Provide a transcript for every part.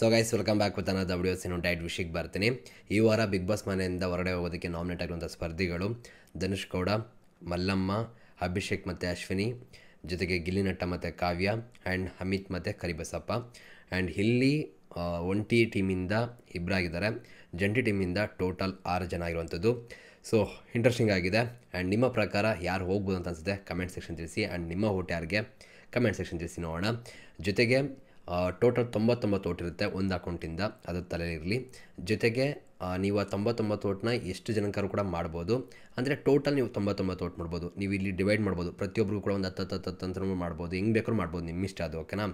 So guys welcome back with another videos. Diet ವಿಷಯಕ್ಕೆ ಬರ್ತೀನಿ. ಈ ವಾರ ಬಿಗ್ ಬಾಸ್ ಮನೆಯಿಂದ ಹೊರಗಡೆ ಹೋಗೋದಕ್ಕೆ ನಾಮಿನೇಟ್ ಆಗಿರುವಂಥ ಸ್ಪರ್ಧಿಗಳು ಧನುಷ್ ಗೌಡ, ಮಲ್ಲಮ್ಮ, ಅಭಿಷೇಕ್ ಮತ್ತು ಅಶ್ವಿನಿ, ಜೊತೆಗೆ ಗಿಲ್ಲಿ ನಟ್ಟ ಮತ್ತು ಕಾವ್ಯ, ಆ್ಯಂಡ್ ಅಮಿತ್ ಮತ್ತು ಕರಿಬಸಪ್ಪ. ಆ್ಯಂಡ್ ಇಲ್ಲಿ ಒಂಟಿ ಟೀಮಿಂದ ಇಬ್ಬರಾಗಿದ್ದಾರೆ, ಜಂಟಿ ಟೀಮಿಂದ ಟೋಟಲ್ 6 ಜನ ಆಗಿರುವಂಥದ್ದು. ಸೊ ಇಂಟ್ರೆಸ್ಟಿಂಗ್ ಆಗಿದೆ. ಆ್ಯಂಡ್ ನಿಮ್ಮ ಪ್ರಕಾರ ಯಾರು ಹೋಗ್ಬೋದು ಅಂತ ಅನಿಸುತ್ತೆ ಕಮೆಂಟ್ ಸೆಕ್ಷನ್ ತಿಳಿಸಿ. ಆ್ಯಂಡ್ ನಿಮ್ಮ ಓಟ್ ಯಾರಿಗೆ ಕಮೆಂಟ್ ಸೆಕ್ಷನ್ ತಿಳಿಸಿ ನೋಡೋಣ. ಜೊತೆಗೆ ಟೋಟಲ್ 99 ಓಟ್ ಇರುತ್ತೆ ಒಂದು ಅಕೌಂಟಿಂದ, ಅದು ತಲೆಯಲ್ಲಿರಲಿ. ಜೊತೆಗೆ ನೀವು ಆ 99 ಓಟ್ನ ಎಷ್ಟು ಜನಕ್ಕಾದ್ರೂ ಕೂಡ ಮಾಡ್ಬೋದು. ಅಂದರೆ ಟೋಟಲ್ ನೀವು 99 ಓಟ್ ಮಾಡ್ಬೋದು. ನೀವು ಇಲ್ಲಿ ಡಿವೈಡ್ ಮಾಡ್ಬೋದು, ಪ್ರತಿಯೊಬ್ಬರಿಗೂ ಕೂಡ ಒಂದು 10 ಅಂತ ಮಾಡ್ಬೋದು, ಹೆಂಗೆ ಬೇಕಾದ್ರೂ ಮಾಡ್ಬೋದು, ನಿಮ್ಮ ಇಷ್ಟ ಅದು, ಓಕೆನಾ.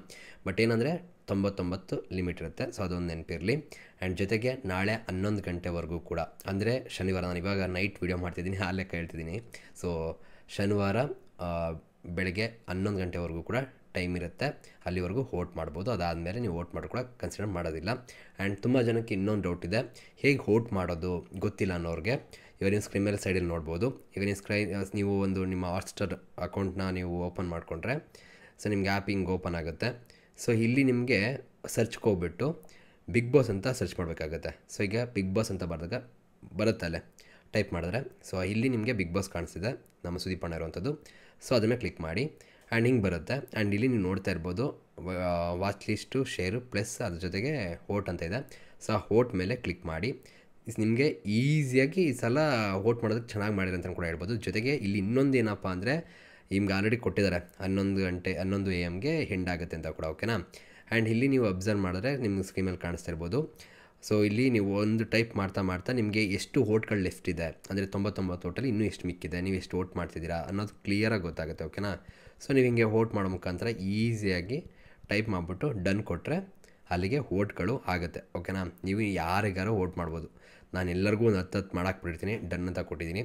ಬಟ್ ಏನಂದರೆ 99 ಲಿಮಿಟ್ ಇರುತ್ತೆ. ಸೊ ಅದೊಂದು ನೆನಪಿರಲಿ. ಆ್ಯಂಡ್ ಜೊತೆಗೆ ನಾಳೆ 11 ಗಂಟೆವರೆಗೂ ಕೂಡ, ಅಂದರೆ ಶನಿವಾರ, ನಾನು ಇವಾಗ ನೈಟ್ ವೀಡಿಯೋ ಮಾಡ್ತಿದ್ದೀನಿ, ಆ ಲೆಕ್ಕ ಹೇಳ್ತಿದ್ದೀನಿ. ಸೊ ಶನಿವಾರ ಬೆಳಗ್ಗೆ 11 ಗಂಟೆವರೆಗೂ ಕೂಡ ಟೈಮ್ ಇರುತ್ತೆ, ಅಲ್ಲಿವರೆಗೂ ವೋಟ್ ಮಾಡ್ಬೋದು. ಅದಾದಮೇಲೆ ನೀವು ವೋಟ್ ಮಾಡೋದು ಕೂಡ ಕನ್ಸಿಡರ್ ಮಾಡೋದಿಲ್ಲ. ಆ್ಯಂಡ್ ತುಂಬ ಜನಕ್ಕೆ ಇನ್ನೊಂದು ಡೌಟ್ ಇದೆ, ಹೇಗೆ ವೋಟ್ ಮಾಡೋದು ಗೊತ್ತಿಲ್ಲ ಅನ್ನೋರಿಗೆ ಇವಾಗ ನೀವು ಸ್ಕ್ರೀನ್ ಮೇಲೆ ಸೈಡಲ್ಲಿ ನೋಡ್ಬೋದು. ಈಗ ನೀವು ಒಂದು ನಿಮ್ಮ ಹಾಟ್ಸ್ಟಾರ್ ಅಕೌಂಟ್ನ ನೀವು ಓಪನ್ ಮಾಡಿಕೊಂಡ್ರೆ, ಸೊ ನಿಮ್ಗೆ ಆ್ಯಪ್ ಹಿಂಗೆ ಓಪನ್ ಆಗುತ್ತೆ. ಸೊ ಇಲ್ಲಿ ನಿಮಗೆ ಸರ್ಚ್ಗೆ ಹೋಗ್ಬಿಟ್ಟು ಬಿಗ್ ಬಾಸ್ ಅಂತ ಸರ್ಚ್ ಮಾಡಬೇಕಾಗತ್ತೆ. ಸೊ ಈಗ ಬಿಗ್ ಬಾಸ್ ಅಂತ ಬರೆದಾಗ ಬರುತ್ತೆ, ಅಲ್ಲೇ ಟೈಪ್ ಮಾಡಿದ್ರೆ ಸೊ ಇಲ್ಲಿ ನಿಮಗೆ ಬಿಗ್ ಬಾಸ್ ಕಾಣಿಸ್ತಿದೆ, ನಮ್ಮ ಸುದೀಪ್ ಅಣ್ಣ ಇರುವಂಥದ್ದು. ಸೊ ಅದನ್ನು ಕ್ಲಿಕ್ ಮಾಡಿ ಆ್ಯಂಡ್ ಹಿಂಗೆ ಬರುತ್ತೆ. ಆ್ಯಂಡ್ ಇಲ್ಲಿ ನೀವು ನೋಡ್ತಾ ಇರ್ಬೋದು ವಾಚ್ ಲಿಸ್ಟು, ಶೇರು ಪ್ಲಸ್ ಅದ್ರ ಜೊತೆಗೆ ವೋಟ್ ಅಂತ ಇದೆ. ಸೊ ಆ ವೋಟ್ ಮೇಲೆ ಕ್ಲಿಕ್ ಮಾಡಿ ನಿಮಗೆ ಈಸಿಯಾಗಿ ಈ ಸಲ ವೋಟ್ ಮಾಡೋದಕ್ಕೆ ಚೆನ್ನಾಗಿ ಮಾಡಿದ್ರೆ ಅಂತ ಕೂಡ ಹೇಳ್ಬೋದು. ಜೊತೆಗೆ ಇಲ್ಲಿ ಇನ್ನೊಂದು ಏನಪ್ಪ ಅಂದರೆ ನಿಮ್ಗೆ ಆಲ್ರೆಡಿ ಕೊಟ್ಟಿದ್ದಾರೆ 11 AM ಎಂಡ್ ಆಗುತ್ತೆ ಅಂತ ಕೂಡ, ಓಕೆನಾ. ಆ್ಯಂಡ್ ಇಲ್ಲಿ ನೀವು ಅಬ್ಸರ್ವ್ ಮಾಡಿದ್ರೆ ನಿಮ್ಗೆ ಸ್ಕ್ರೀನ್ ಮೇಲೆ ಕಾಣಿಸ್ತಾ ಇರ್ಬೋದು. ಸೊ ಇಲ್ಲಿ ನೀವು ಒಂದು ಟೈಪ್ ಮಾಡ್ತಾ ನಿಮಗೆ ಎಷ್ಟು ವೋಟ್ಗಳು ಲೆಫ್ಟ್ ಇದೆ, ಅಂದರೆ 99 ವೋಟಲ್ಲಿ ಇನ್ನೂ ಎಷ್ಟು ಮಿಕ್ಕಿದೆ, ನೀವು ಎಷ್ಟು ವೋಟ್ ಮಾಡ್ತಿದ್ದೀರಾ ಅನ್ನೋದು ಕ್ಲಿಯರಾಗಿ ಗೊತ್ತಾಗುತ್ತೆ, ಓಕೆನಾ. ಸೊ ನೀವು ಹಿಂಗೆ ವೋಟ್ ಮಾಡೋ ಮುಖಾಂತರ ಈಸಿಯಾಗಿ ಟೈಪ್ ಮಾಡಿಬಿಟ್ಟು ಡನ್ ಕೊಟ್ಟರೆ ಅಲ್ಲಿಗೆ ವೋಟ್ಗಳು ಆಗುತ್ತೆ, ಓಕೆನಾ. ನೀವು ಯಾರಿಗಾರು ವೋಟ್ ಮಾಡ್ಬೋದು. ನಾನು ಎಲ್ಲರಿಗೂ ಒಂದು 10 ಮಾಡಾಕ್ಬಿಟ್ಟಿರ್ತೀನಿ, ಡನ್ ಅಂತ ಕೊಟ್ಟಿದ್ದೀನಿ.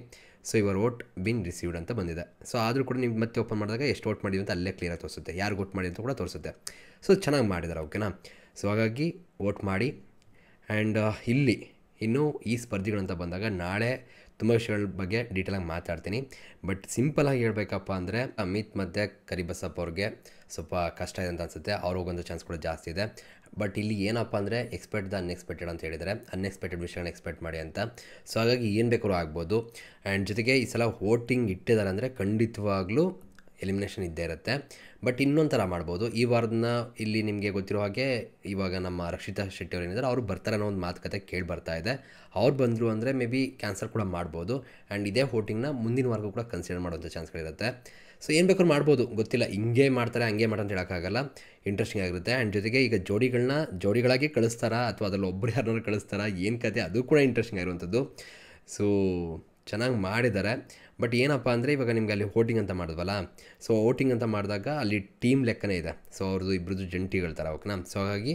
So your vote been received ಅಂತ ಬಂದಿದೆ. ಸೊ ಆದರೂ ಕೂಡ ನೀವು ಮತ್ತೆ ಓಪನ್ ಮಾಡಿದಾಗ ಎಷ್ಟು ವೋಟ್ ಮಾಡಿದ್ವಿ ಅಂತ ಅಲ್ಲೇ ಕ್ಲಿಯರಾಗಿ ತೋರಿಸುತ್ತೆ, ಯಾರು ವೋಟ್ ಮಾಡಿ ಅಂತ ಕೂಡ ತೋರಿಸುತ್ತೆ. ಸೊ ಚೆನ್ನಾಗಿ ಮಾಡಿದ್ದಾರೆ, ಓಕೆನಾ. ಸೊ ಹಾಗಾಗಿ ವೋಟ್ ಮಾಡಿ. ಆ್ಯಂಡ್ ಇಲ್ಲಿ ಇನ್ನು ಈ ಸ್ಪರ್ಧಿಗಳಂತ ಬಂದಾಗ ನಾಳೆ ತುಂಬ ವಿಷಯಗಳ ಬಗ್ಗೆ ಡೀಟೇಲಾಗಿ ಮಾತಾಡ್ತೀನಿ. ಬಟ್ ಸಿಂಪಲಾಗಿ ಹೇಳಬೇಕಪ್ಪ ಅಂದರೆ ಅಮಿತ್ ಮತ್ತು ಕರಿಬಸಪ್ಪ ಅವ್ರಿಗೆ ಸ್ವಲ್ಪ ಕಷ್ಟ ಇದೆ ಅಂತ ಅನಿಸುತ್ತೆ, ಅವ್ರು ಹೋಗೋಂಥ ಚಾನ್ಸ್ ಕೂಡ ಜಾಸ್ತಿ ಇದೆ. ಬಟ್ ಇಲ್ಲಿ ಏನಪ್ಪ ಅಂದರೆ ಎಕ್ಸ್ಪೆಕ್ಟ್ ದ ಅನ್ಎಕ್ಸ್ಪೆಕ್ಟೆಡ್ ಅಂತ ಹೇಳಿದರೆ, ಅನ್ಎಕ್ಸ್ಪೆಕ್ಟೆಡ್ ವಿಷಯಗಳನ್ನ ಎಕ್ಸ್ಪೆಕ್ಟ್ ಮಾಡಿ ಅಂತ. ಸೊ ಹಾಗಾಗಿ ಏನು ಬೇಕಾದ್ರೂ ಆಗ್ಬೋದು. ಆ್ಯಂಡ್ ಜೊತೆಗೆ ಈ ಸಲ ವೋಟಿಂಗ್ ಇಟ್ಟಿದ್ದಾರೆ ಅಂದರೆ ಖಂಡಿತವಾಗ್ಲೂ ಎಲಿಮಿನೇಷನ್ ಇದ್ದೇ ಇರುತ್ತೆ. ಬಟ್ ಇನ್ನೊಂದು ಥರ ಮಾಡ್ಬೋದು. ಈ ವಾರದನ್ನ ಇಲ್ಲಿ ನಿಮಗೆ ಗೊತ್ತಿರೋ ಹಾಗೆ ಇವಾಗ ನಮ್ಮ ರಕ್ಷಿತಾ ಶೆಟ್ಟಿ ಅವ್ರು ಏನಿದ್ದಾರೆ, ಅವರು ಬರ್ತಾರೆ ಅನ್ನೋ ಒಂದು ಮಾತುಕತೆ ಕೇಳಿ ಬರ್ತಾ ಇದೆ. ಅವ್ರು ಬಂದರು ಅಂದರೆ ಮೇ ಬಿ ಕ್ಯಾನ್ಸಲ್ ಕೂಡ ಮಾಡ್ಬೋದು. ಆ್ಯಂಡ್ ಇದೇ ವೋಟಿಂಗ್ನ ಮುಂದಿನ ವಾರಕ್ಕೂ ಕೂಡ ಕನ್ಸಿಡರ್ ಮಾಡೋಂಥ ಚಾನ್ಸ್ಗಳಿರುತ್ತೆ. ಸೊ ಏನು ಬೇಕಾದ್ರೂ ಮಾಡ್ಬೋದು, ಗೊತ್ತಿಲ್ಲ, ಹಿಂಗೆ ಮಾಡ್ತಾರೆ ಹಂಗೆ ಮಾಡ್ತಾರೆ ಅಂತ ಹೇಳೋಕ್ಕಾಗಲ್ಲ. ಇಂಟ್ರೆಸ್ಟಿಂಗ್ ಆಗಿರುತ್ತೆ. ಆ್ಯಂಡ್ ಜೊತೆಗೆ ಈಗ ಜೋಡಿಗಳಾಗಿ ಕಳಿಸ್ತಾರಾ ಅಥವಾ ಅದರಲ್ಲಿ ಒಬ್ಬರು ಯಾರನ್ನಾರು ಕಳಿಸ್ತಾರಾ, ಏನು ಕತೆ, ಅದು ಕೂಡ ಇಂಟ್ರೆಸ್ಟಿಂಗ್ ಆಗಿರುವಂಥದ್ದು. ಸೊ ಚೆನ್ನಾಗಿ ಮಾಡಿದ್ದಾರೆ. ಬಟ್ ಏನಪ್ಪ ಅಂದರೆ ಇವಾಗ ನಿಮಗೆ ಅಲ್ಲಿ ವೋಟಿಂಗ್ ಅಂತ ಮಾಡಿದ್ವಲ್ಲ, ಸೊ ವೋಟಿಂಗ್ ಅಂತ ಮಾಡಿದಾಗ ಅಲ್ಲಿ ಟೀಮ್ ಲೆಕ್ಕನೇ ಇದೆ. ಸೊ ಅವ್ರದ್ದು ಇಬ್ಬರದ್ದು ಜಂಟಿಗಳ ಥರ, ಓಕೆನಾ. ಸೊ ಹಾಗಾಗಿ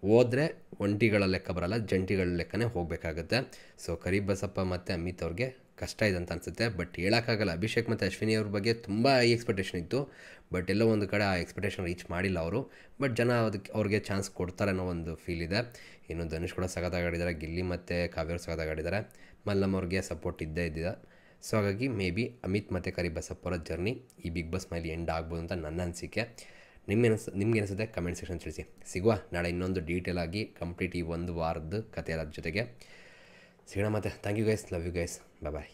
ಹೋದರೆ ಒಂಟಿಗಳ ಲೆಕ್ಕ ಬರಲ್ಲ, ಜಂಟಿಗಳ ಲೆಕ್ಕನೇ ಹೋಗಬೇಕಾಗುತ್ತೆ. ಸೊ ಕರಿಬಸಪ್ಪ ಮತ್ತು ಅಮಿತ್ ಅವ್ರಿಗೆ ಕಷ್ಟ ಇದೆ ಅಂತ ಅನಿಸುತ್ತೆ. ಬಟ್ ಹೇಳೋಕ್ಕಾಗಲ್ಲ, ಅಭಿಷೇಕ್ ಮತ್ತು ಅಶ್ವಿನಿ ಅವ್ರ ಬಗ್ಗೆ ತುಂಬ ಎಕ್ಸ್ಪೆಕ್ಟೇಷನ್ ಇತ್ತು. ಬಟ್ ಎಲ್ಲೋ ಒಂದು ಕಡೆ ಆ ಎಕ್ಸ್ಪೆಕ್ಟೇಷನ್ ರೀಚ್ ಮಾಡಿಲ್ಲ ಅವರು. ಬಟ್ ಜನ ಅವ್ರಿಗೆ ಚಾನ್ಸ್ ಕೊಡ್ತಾರೆ ಅನ್ನೋ ಒಂದು ಫೀಲ್ ಇದೆ. ಇನ್ನು ಧನುಷ್ ಕೂಡ ಸಖತ್ತಾಗಾಡಿದ್ದಾರೆ, ಗಿಲ್ಲಿ ಮತ್ತು ಕಾವ್ಯರು ಸಖತ್ತಾಗಾಡಿದ್ದಾರೆ, ಮಲ್ಲಮ್ಮ ಅವ್ರಿಗೆ ಸಪೋರ್ಟ್ ಇದ್ದೇ ಇದ್ದಿದೆ. ಸೊ ಹಾಗಾಗಿ ಮೇ ಬಿ ಅಮಿತ್ ಮತ್ತು ಕರಿಬಸಪ್ಪ ಅವರ ಜರ್ನಿ ಈ ಬಿಗ್ ಬಾಸ್ ಮೇಲೆ ಎಂಡ್ ಆಗ್ಬೋದು ಅಂತ ನನ್ನ ಅನಿಸಿಕೆ. ನಿಮ್ಗೆ ಅನಿಸುತ್ತೆ ಕಮೆಂಟ್ ಸೆಕ್ಷನ್ ತಿಳಿಸಿ. ಸಿಗುವ ನಾಳೆ ಇನ್ನೊಂದು ಡೀಟೇಲ್ ಆಗಿ ಕಂಪ್ಲೀಟ್ ಈ ಒಂದು ವಾರದ ಕಥೆ ಜೊತೆಗೆ ಸಿಗೋಣ. ಮತ್ತು thank you guys, love you guys, bye.